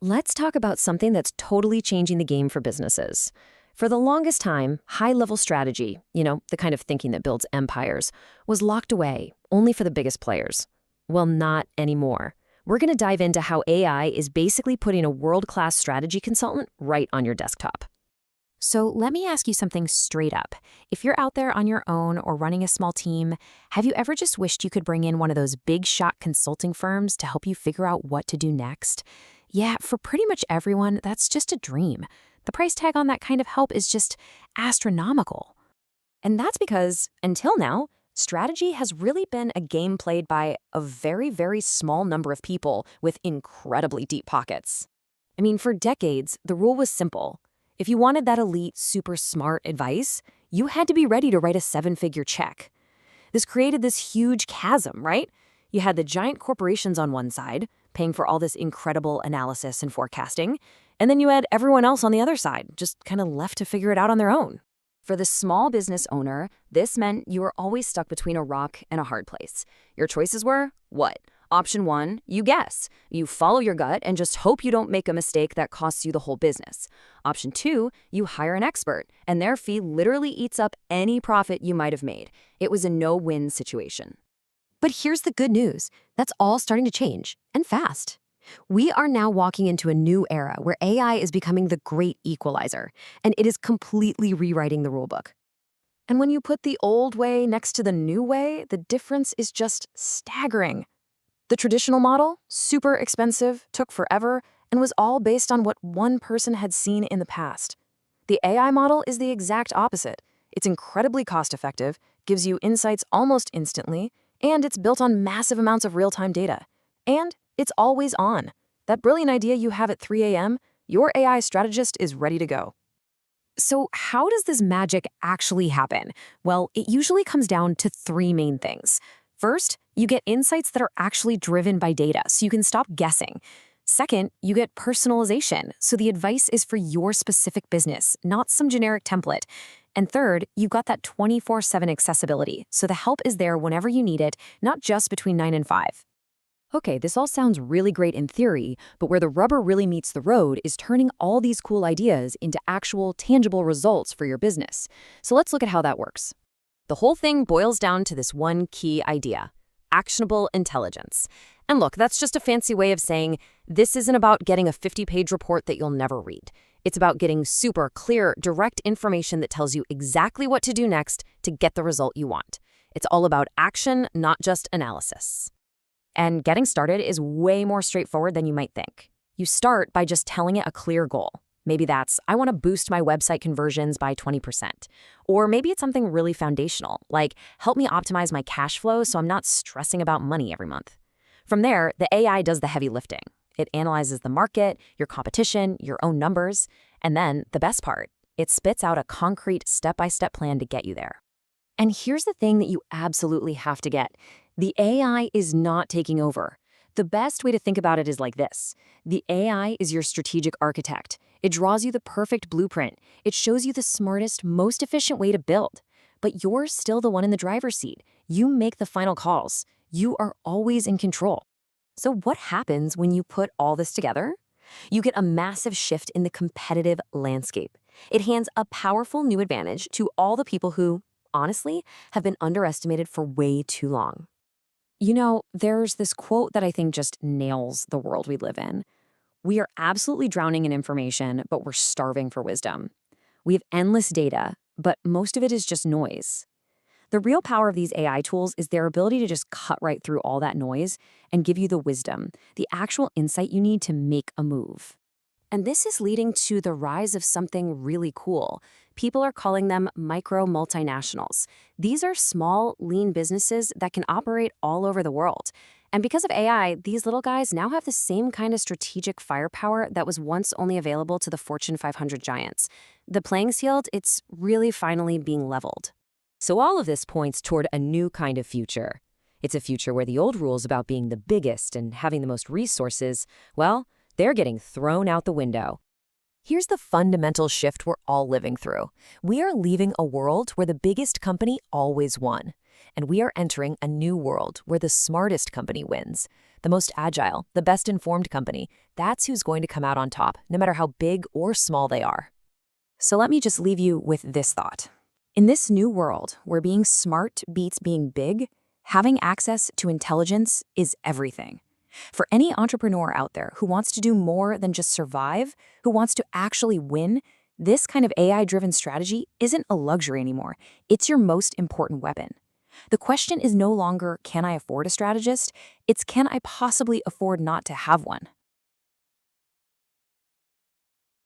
Let's talk about something that's totally changing the game for businesses. For the longest time, high-level strategy, the kind of thinking that builds empires, was locked away, only for the biggest players. Well, not anymore. We're going to dive into how AI is basically putting a world-class strategy consultant right on your desktop. So let me ask you something straight up. If you're out there on your own or running a small team, have you ever just wished you could bring in one of those big shot consulting firms to help you figure out what to do next? Yeah, for pretty much everyone, that's just a dream. The price tag on that kind of help is just astronomical. And that's because, until now, strategy has really been a game played by a very, very small number of people with incredibly deep pockets. I mean, for decades, the rule was simple. If you wanted that elite, super smart advice, you had to be ready to write a seven-figure check. This created this huge chasm, right? You had the giant corporations on one side, paying for all this incredible analysis and forecasting, and then you had everyone else on the other side, just kind of left to figure it out on their own. For the small business owner, this meant you were always stuck between a rock and a hard place. Your choices were, what? Option 1, you guess. You follow your gut and just hope you don't make a mistake that costs you the whole business. Option 2, you hire an expert, and their fee literally eats up any profit you might have made. It was a no-win situation. But here's the good news. That's all starting to change, and fast. We are now walking into a new era where AI is becoming the great equalizer, and it is completely rewriting the rulebook. And when you put the old way next to the new way, the difference is just staggering. The traditional model, super expensive, took forever, and was all based on what one person had seen in the past. The AI model is the exact opposite. It's incredibly cost-effective, gives you insights almost instantly, and it's built on massive amounts of real-time data. And it's always on. That brilliant idea you have at 3 a.m., your AI strategist is ready to go. So how does this magic actually happen? Well, it usually comes down to three main things. First, you get insights that are actually driven by data, so you can stop guessing. Second, you get personalization, so the advice is for your specific business, not some generic template. And third, you've got that 24/7 accessibility, so the help is there whenever you need it, not just between 9 and 5. Okay, this all sounds really great in theory, but where the rubber really meets the road is turning all these cool ideas into actual, tangible results for your business. So let's look at how that works. The whole thing boils down to this one key idea: actionable intelligence. And look, that's just a fancy way of saying this isn't about getting a 50-page report that you'll never read. It's about getting super clear, direct information that tells you exactly what to do next to get the result you want. It's all about action, not just analysis. And getting started is way more straightforward than you might think. You start by just telling it a clear goal. Maybe that's, I want to boost my website conversions by 20%. Or maybe it's something really foundational, like help me optimize my cash flow so I'm not stressing about money every month. From there, the AI does the heavy lifting. It analyzes the market, your competition, your own numbers, and then, the best part, it spits out a concrete step-by-step plan to get you there. And here's the thing that you absolutely have to get. The AI is not taking over. The best way to think about it is like this. The AI is your strategic architect. It draws you the perfect blueprint. It shows you the smartest, most efficient way to build. But you're still the one in the driver's seat. You make the final calls. You are always in control. So what happens when you put all this together? You get a massive shift in the competitive landscape. It hands a powerful new advantage to all the people who, honestly, have been underestimated for way too long. There's this quote that I think just nails the world we live in. We are absolutely drowning in information, but we're starving for wisdom. We have endless data, but most of it is just noise. The real power of these AI tools is their ability to just cut right through all that noise and give you the wisdom, the actual insight you need to make a move. And this is leading to the rise of something really cool. People are calling them micro-multinationals. These are small, lean businesses that can operate all over the world. And because of AI, these little guys now have the same kind of strategic firepower that was once only available to the Fortune 500 giants. The playing field, it's really finally being leveled. So all of this points toward a new kind of future. It's a future where the old rules about being the biggest and having the most resources, well, they're getting thrown out the window. Here's the fundamental shift we're all living through. We are leaving a world where the biggest company always won. And we are entering a new world where the smartest company wins. the most agile, the best informed company, that's who's going to come out on top, no matter how big or small they are. So let me just leave you with this thought. In this new world where being smart beats being big, having access to intelligence is everything. For any entrepreneur out there who wants to do more than just survive, who wants to actually win, this kind of AI-driven strategy isn't a luxury anymore. It's your most important weapon. The question is no longer, can I afford a strategist? It's, can I possibly afford not to have one?